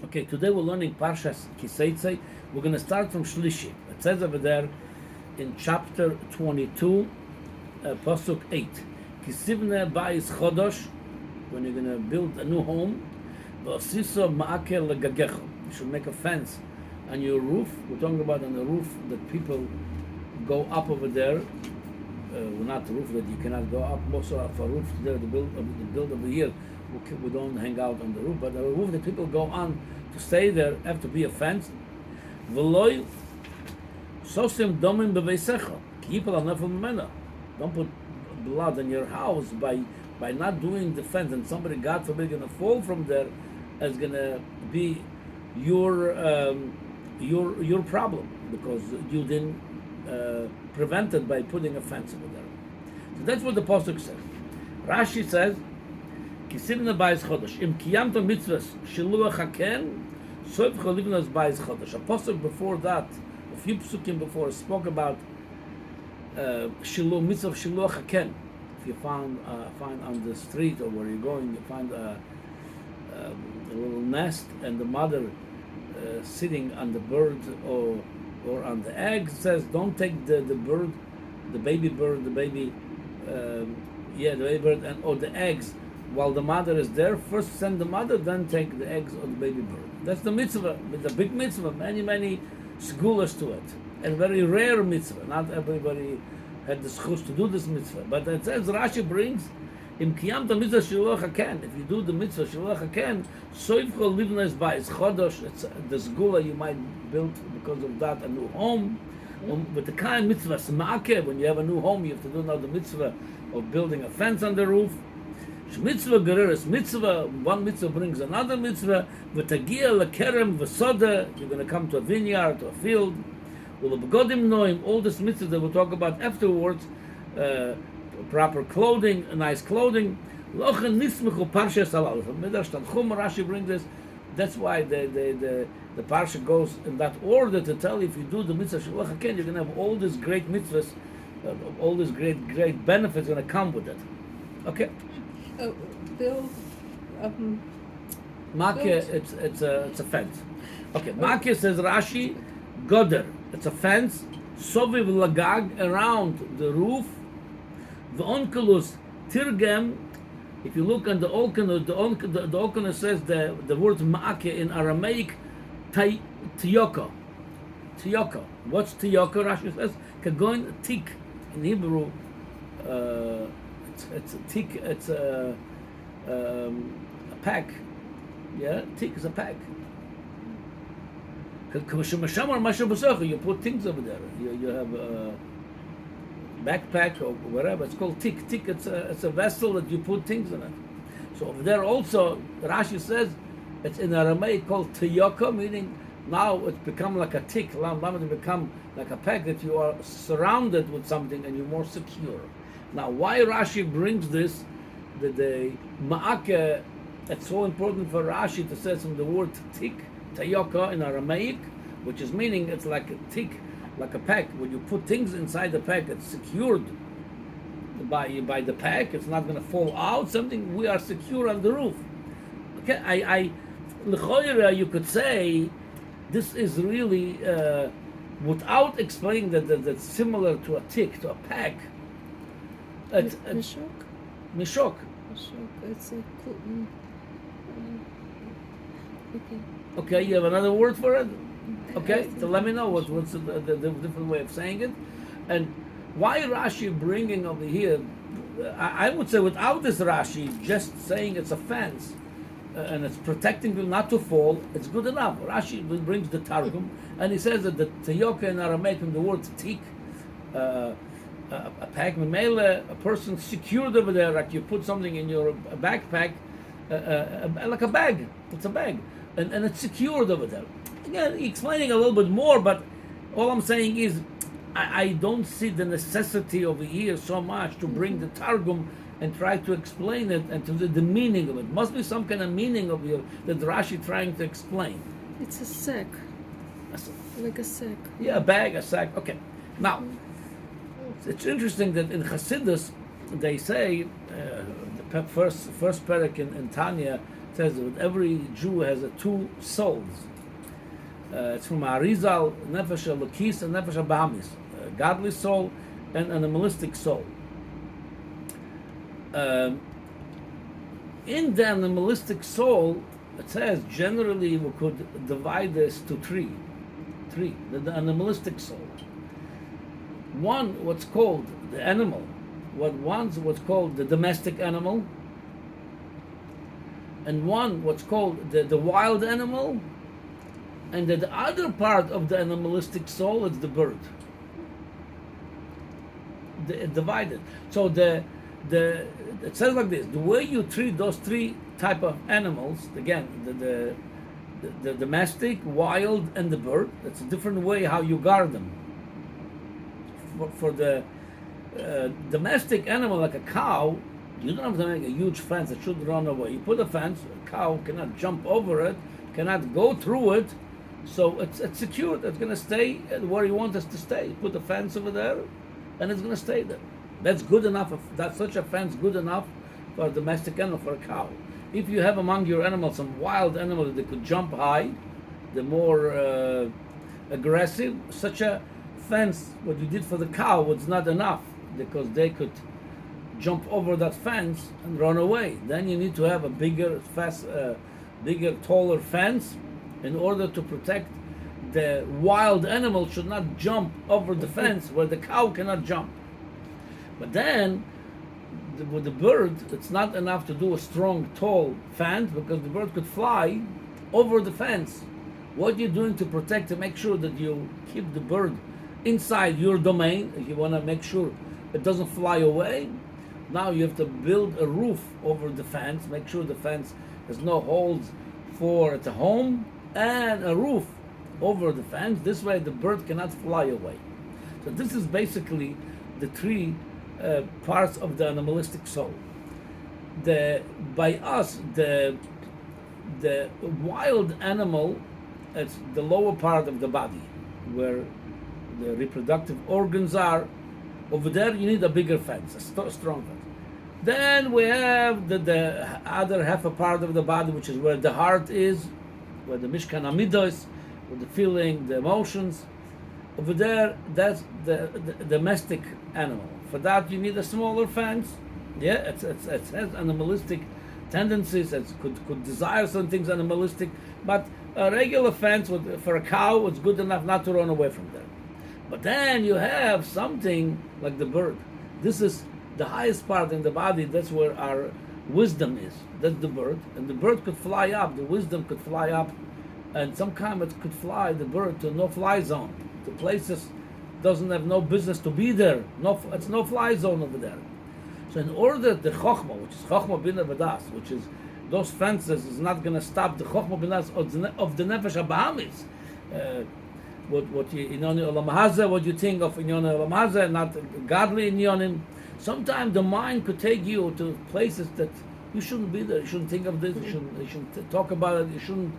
Okay, today we're learning Parshas Ki. We're going to start from Shlishi. It says over there in chapter 22, Pasuk 8. Kisivne ba'is chodosh, when you're going to build a new home, v'osiso ma'akel legagecho. You should make a fence on your roof. We're talking about on the roof that people go up over there. Well, not the roof that you cannot go up. Most of a roof there, the build of the year, we don't hang out on the roof, but the roof that people go on to stay there have to be a fence. V'loy sosim domim b'veisecha. People are not from mena. Don't put blood in your house by not doing the fence, and somebody, God forbid, going to fall from there, is going to be your problem because you didn't prevent it by putting a fence over there. So that's what the pasuk says. Rashi says, "Kisivna ba'is chodesh im kiyamta mitzvahs shiluach haken soif cholivnas ba'is chodesh." A pasuk before that, a few psukim before, spoke about mitzvah shiluach haken. If you find on the street or where you're going, you find a little nest and the mother sitting on the bird or on the egg, says don't take the bird, the baby bird, the baby bird or the eggs while the mother is there. First send the mother, then take the eggs or the baby bird. That's the mitzvah. It's a big mitzvah, many segulas to it, and very rare mitzvah. Not everybody had the schus to do this mitzvah, but it says, Rashi brings, Im kiyamta mitzvah shiluach haken. If you do the mitzvah shiluach haken, soivcho livnes ba'is chodosh. It's the segula you might build because of that a new home. But the kind mitzvah smake, when you have a new home, you have to do now the mitzvah of building a fence on the roof. Mitzvah gereres mitzvah. One mitzvah brings another mitzvah. V'tagia lekerem v'soda. You're going to come to a vineyard, to a field. U'lebegodim noim. All this mitzvah that we'll talk about afterwards. Proper clothing, nice clothing. Lochen nismechu Parshas halal. From Midrash Tanchum, Rashi brings this. That's why the parsha goes in that order to tell you if you do the mitzvah shiluach haken, you're going to have all these great mitzvahs, all these great benefits going to come with it. Okay. Build. Makeh, it's a fence. Okay. Makeh says Rashi, goder. It's a fence. Soviv lagag, around the roof. The onkelos tirgem. If you look on the Olkanus, the Olkanus says the word ma'ake in Aramaic, tiyoko. Tiyoko. What's tiyoko? Rashi says, kagoin tik. In Hebrew, it's a tik, it's a pack. Yeah, tik is a pack. You put things over there. You have backpack or whatever. It's called tik. Tik. It's a vessel that you put things in it. So over there also, Rashi says it's in Aramaic called tiyoko, meaning now it's become like a tik. It become like a pack that you are surrounded with something and you're more secure. Now, why Rashi brings this? The ma'ake. It's so important for Rashi to say from the word tik, tiyoko in Aramaic, which is meaning it's like a tik. Like a pack, when you put things inside the pack, it's secured by the pack. It's not going to fall out. Something we are secure on the roof. Okay, l'choira, you could say this is really without explaining that that's similar to a tick, to a pack. Mishok. Mishok. It's a Okay, you have another word for it? Okay, so let me know what's the different way of saying it, and why Rashi bringing over here. I would say without this Rashi, just saying it's a fence and it's protecting people not to fall, it's good enough. Rashi brings the Targum and he says that the Tiyoko in Aramaic, from the word tik, a pack, a person secured over there, like you put something in your backpack, like a bag. It's a bag, and it's secured over there. Again, explaining a little bit more, but all I'm saying is I don't see the necessity over here so much to bring the Targum and try to explain it and to the meaning of it. Must be some kind of meaning of it that Rashi trying to explain. It's a sack. Like a sack. Yeah, a bag, a sack. Okay. Now, it's interesting that in Chassidus, they say, the first parak in Tanya, It says that every Jew has two souls. It's from Arizal, Nefesh Elokis and Nefesh Abahamis, a godly soul and an animalistic soul. In the animalistic soul, it says generally we could divide this to three. The animalistic soul. One, what's called the animal. One's what's called the domestic animal. And one, what's called the wild animal. And the other part of the animalistic soul is the bird. Divided. So it says like this: the way you treat those three type of animals, again, the domestic, wild, and the bird. It's a different way how you guard them. For the domestic animal, like a cow, you don't have to make a huge fence that should run away. You put a fence, a cow cannot jump over it, cannot go through it, so it's secured. It's going to stay where you want us to stay. Put a fence over there, and it's going to stay there. That's good enough. That's such a fence good enough for a domestic animal, for a cow. If you have among your animals some wild animals that could jump high, the more aggressive, such a fence, what you did for the cow, was not enough, because they could jump over that fence and run away. Then you need to have a bigger, taller fence in order to protect the wild animal should not jump over the fence where the cow cannot jump. But then with the bird, it's not enough to do a strong, tall fence, because the bird could fly over the fence. What you're doing to protect, to make sure that you keep the bird inside your domain, if you want to make sure it doesn't fly away, now you have to build a roof over the fence, make sure the fence has no holes for its home, and a roof over the fence. This way the bird cannot fly away. So this is basically the three parts of the animalistic soul. By us, the wild animal, it's the lower part of the body, where the reproductive organs are. Over there, you need a bigger fence, a strong fence. Then we have the other half a part of the body, which is where the heart is, where the Mishkan Amidos, with the feeling, the emotions. Over there, that's the domestic animal. For that, you need a smaller fence. Yeah, it has animalistic tendencies. It could desire some things animalistic, but a regular fence for a cow, it's good enough not to run away from there. But then you have something like the bird. This is the highest part in the body. That's where our wisdom is. That's the bird, and the bird could fly up. The wisdom could fly up, and sometimes it could fly the bird to no-fly zone, to places doesn't have no business to be there. It's no-fly zone over there. So in order the chokhmah, which is chokhmah bina v'das, which is those fences, is not going to stop the chokhmah bina of the nefesh habahamis. What you olam hazeh, what you think of inyan olam hazeh, not godly inyanim. Sometimes the mind could take you to places that you shouldn't be there. You shouldn't think of this. You shouldn't talk about it. You shouldn't.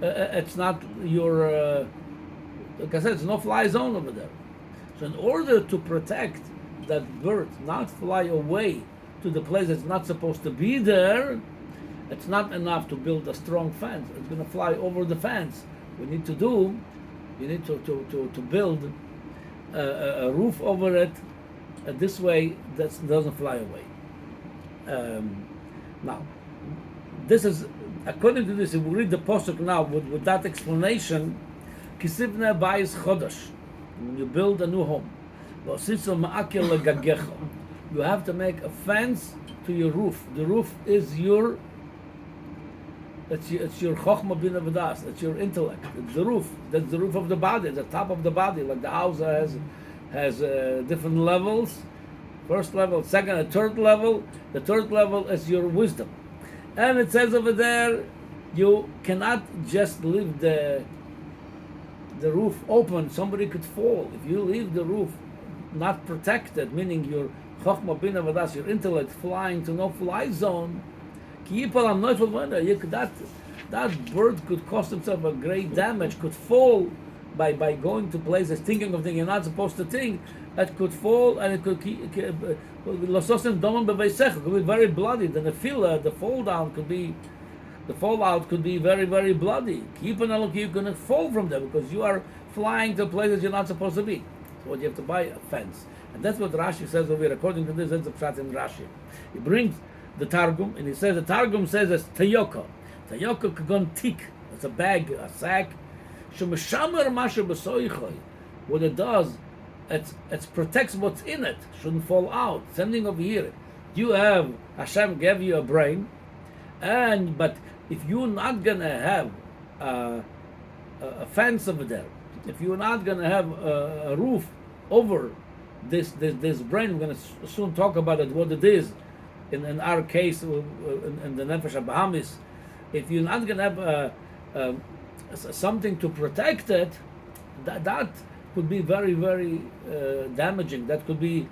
It's not your. Like I said, it's no fly zone over there. So in order to protect that bird, not fly away to the place that's not supposed to be there, it's not enough to build a strong fence. It's going to fly over the fence. You need to build a roof over it. This way, that doesn't fly away. Now, this is, according to this, if we read the Pasuk now with that explanation, Kisivne Bayis Chodosh, when you build a new home, you have to make a fence to your roof. The roof is your chokhmah bina v'das. It's your intellect. It's the roof. That's the roof of the body, the top of the body. Like the house has different levels. First level, second, and third level. The third level is your wisdom. And it says over there, you cannot just leave the roof open. Somebody could fall. If you leave the roof not protected, meaning your chokhmah bina v'das, your intellect flying to no-fly zone, that bird could cause himself a great damage, could fall by going to places, thinking of things you're not supposed to think. That could fall, and it could be very bloody. The nefila, the fall down, could be the fallout could be very, very bloody. Keep an look, you're going to fall from there because you are flying to places you're not supposed to be. So what you have to buy a fence. And that's what Rashi says over here. According to this, that's the pshat in Rashi. He brings the Targum, and he says, the Targum says it's teyoko. Teyoko kagon tik. It's a bag, a sack. Shemeshamer masher b'soichoi. What it does, it protects what's in it. Shouldn't fall out. Sending over here. You have, Hashem gave you a brain, but if you're not going to have a fence over there, if you're not going to have a roof over this brain, we're going to soon talk about it, what it is. In our case, in the Nefesh HaBahamis, if you're not going to have something to protect it, that could be very, very damaging. That could be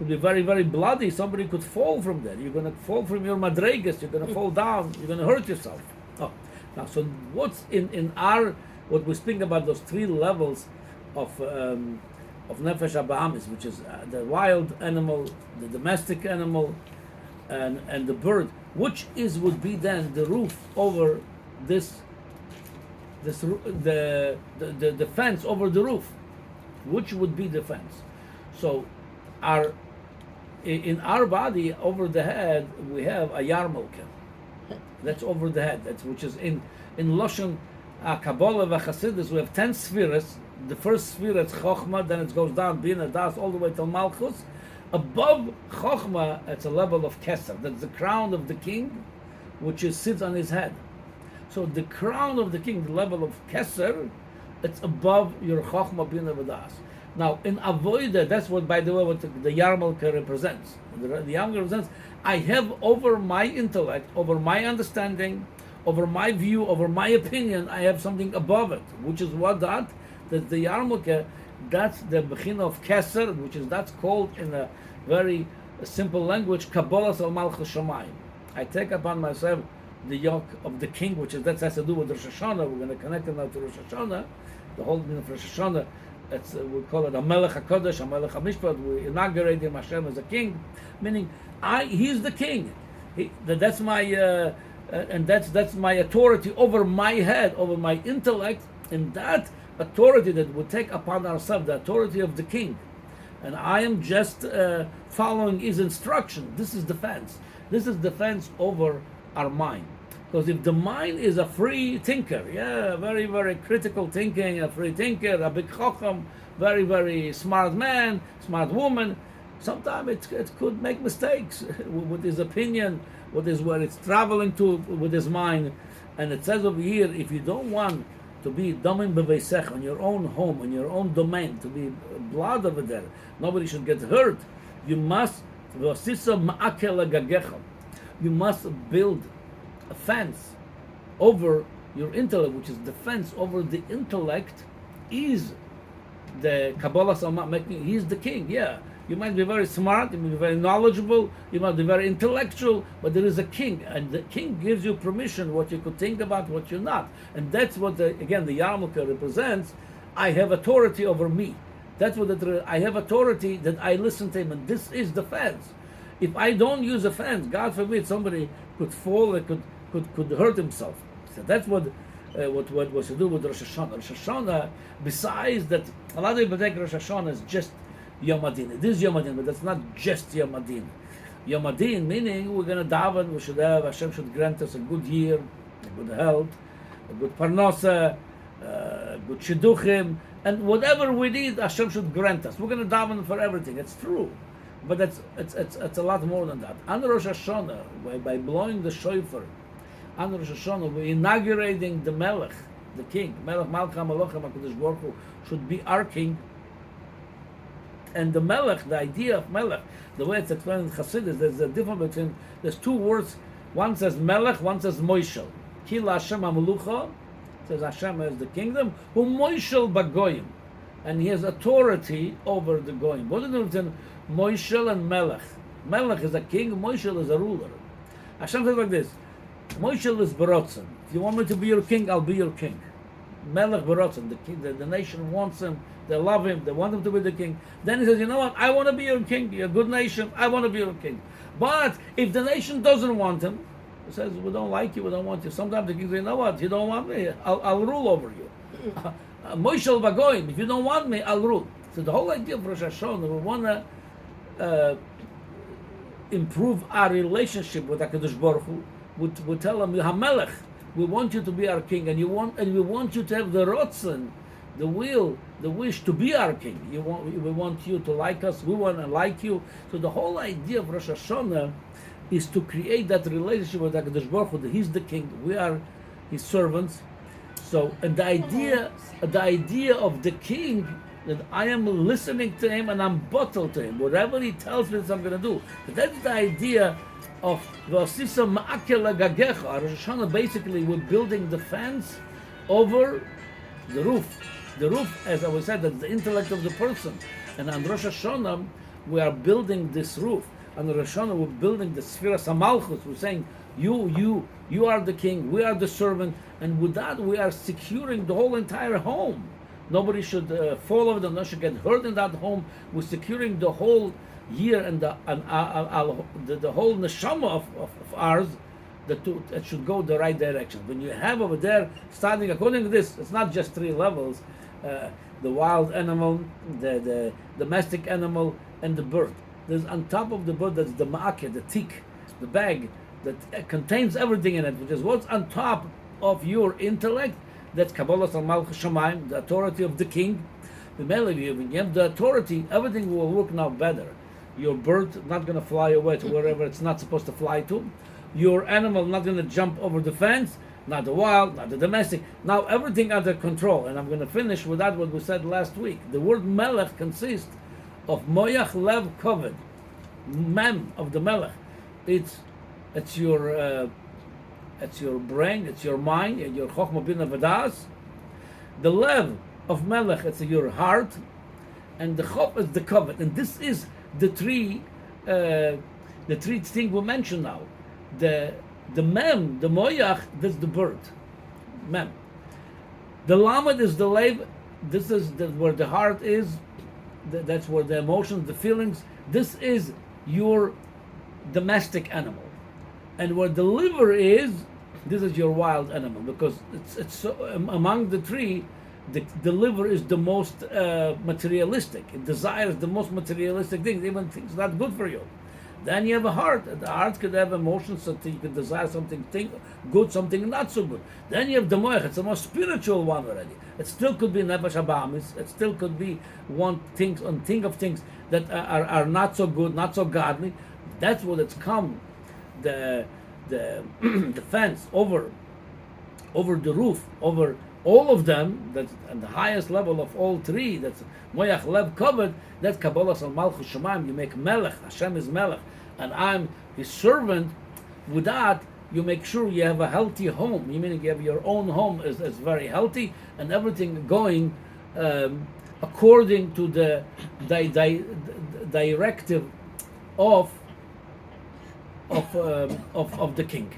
very, very bloody. Somebody could fall from there. You're going to fall from your madregas. You're going to fall down. You're going to hurt yourself. Oh, now, so what's in our what we speak about those three levels of Nefesh HaBahamis, which is the wild animal, the domestic animal, and the bird. Which would be then the roof over the fence over the roof? Which would be the fence? So, in our body over the head we have a yarmulke. That's over the head. That's which is in Lashon Kabbalah v'Chasidus we have 10 spheres. The first sphere is Chochmah, then it goes down Bina Das all the way till Malchus. Above Chochmah, it's a level of Keser. That's the crown of the king, which sits on his head. So the crown of the king, the level of Keser, it's above your Chochmah Bina V'das. Now in Avoida, that's what, by the way, what the Yarmulke represents. The Yarmulke represents, I have over my intellect, over my understanding, over my view, over my opinion, I have something above it, which is what that the Yarmulke, that's the Bechina of Keser, that's called in a very simple language, Kabbalah Al Malchus Shamayim. I take upon myself the yoke of the king, that has to do with Rosh Hashanah. We're going to connect it now to Rosh Hashanah. The whole meaning of Rosh Hashanah, we call it a Melech HaKodesh, a Melech HaMishpat. We inaugurate him, Hashem, as a king, meaning he's the king. That's my and that's my authority over my head, over my intellect, and that authority that we take upon ourselves, the authority of the king, and I am just following his instruction. This is defense. This is defense over our mind. Because if the mind is a free thinker, very, very critical thinking, a free thinker, a big chacham, very, very smart man, smart woman, sometimes it could make mistakes with his opinion, where it's traveling to with his mind. And it says over here, if you don't want to be domim beveisech, on your own home, on your own domain, to be blood over there, nobody should get hurt, you must build a fence over your intellect, which is the fence over the intellect is the Kabbalah Salma making. He's the king. You might be very smart, you might be very knowledgeable, you might be very intellectual, but there is a king, and the king gives you permission what you could think about, what you're not. And that's what the Yarmulke represents. I have authority over me. That's what I have authority, that I listen to him, and this is the fence. If I don't use a fence, God forbid, somebody could fall and could hurt himself. So that's what was to do with Rosh Hashanah. Rosh Hashanah, besides that, a lot of people think Rosh Hashanah is just Yom Adin. It is Yom Adin, but that's not just Yom Adin. Yom Adin meaning we're going to daven, we should have, Hashem should grant us a good year, a good health, a good parnasa, good shidduchim, and whatever we need, Hashem should grant us. We're going to daven for everything. It's true. But it's a lot more than that. On Rosh Hashanah, by blowing the shofar, on Rosh Hashanah, we're inaugurating the Melech, the king. Melech Malcha Malochem HaKadosh Baruch Hu should be our king. And the Melech, the idea of Melech, the way it's explained in Chassidus, there's a difference between, there's two words, one says Melech, one says Moishel. Kila Hashem HaMelucha, says Hashem is the kingdom, who Moishel Bagoyim, and he has authority over the Goyim. What is the difference between Moishel and Melech? Melech is a king, Moishel is a ruler. Hashem says like this, Moishel is Barotzen. If you want me to be your king, I'll be your king. Melech Barotzen, the king, the nation wants him, they love him, they want him to be the king. Then he says, you know what, I want to be your king, you're a good nation, I want to be your king. But if the nation doesn't want him, He says, we don't like you, we don't want you. Sometimes the king says, you know what, you don't want me, I'll rule over you. Moishel Bagoyim, if you don't want me, I'll rule. So the whole idea of Rosh Hashanah, we want to improve our relationship with HaKadosh Baruch Hu. We tell him, HaMelech, we want you to be our king, and we want you to have the rotzen, the will, the wish to be our king. We want you to like us, we want to like you. So the whole idea of Rosh Hashanah is to create that relationship with HaKadosh Baruch Hu, that he's the king, we are his servants. So, and the idea of the king, that I am listening to him and I'm bottled to him. Whatever he tells me, that's I'm going to do. But that's the idea of V'asisa ma'akel gagecha. Rosh Hashanah, basically, we're building the fence over the roof. The roof, as I was said, that's the intellect of the person. And on Rosh Hashanah, we are building this roof. On Rosh Hashanah, we're building the Sfiras HaMalchus. We're saying, you are the king, we are the servant, and with that, we are securing the whole entire home. Nobody should fall over them, nobody should get hurt in that home. We're securing the whole year and the whole neshama of ours, that it should go the right direction. When you have over there, starting according to this, it's not just 3 levels, the wild animal, the domestic animal, and the bird. There's on top of the bird, that's the ma'akeh, the tik, the bag, that contains everything in it, which is what's on top of your intellect. That's Kabbalah Al Malchus Shamayim, the authority of the king. When you have the authority, everything will work now better. Your bird not going to fly away to wherever it's not supposed to fly to. Your animal not going to jump over the fence. Not the wild, not the domestic. Now everything under control. And I'm going to finish with that what we said last week. The word Melech consists of Moyach Lev Koved, Mem of the Melech. It's your brain, it's your mind, your Chochmah Bina V'das. The Lev of Melech, it's your heart, and the Chop is the Koved. And this is the three things we mentioned now. The Mem, the Moyach, that's the bird. Mem. The Lamed is the Lev. This is where the heart is. That's where the emotions, the feelings. This is your domestic animal. And where the liver is, this is your wild animal, because it's so, among the 3, the liver is the most materialistic. It desires the most materialistic things, even things not good for you. Then you have a heart. The heart could have emotions, so you could desire something good, something not so good. Then you have the moech. It's a more spiritual one already. It still could be nefesh habamis. It still could be think of things that are not so good, not so godly. That's what it's come. The fence over the roof, over all of them, that's at the highest level of all 3, that's Moyach Lev Covered, that's Kabbalah Al Malchus Shamayim. You make Melech, Hashem is Melech, and I'm his servant. With that, you make sure you have a healthy home. You mean you have your own home is very healthy, and everything going according to the directive of the king.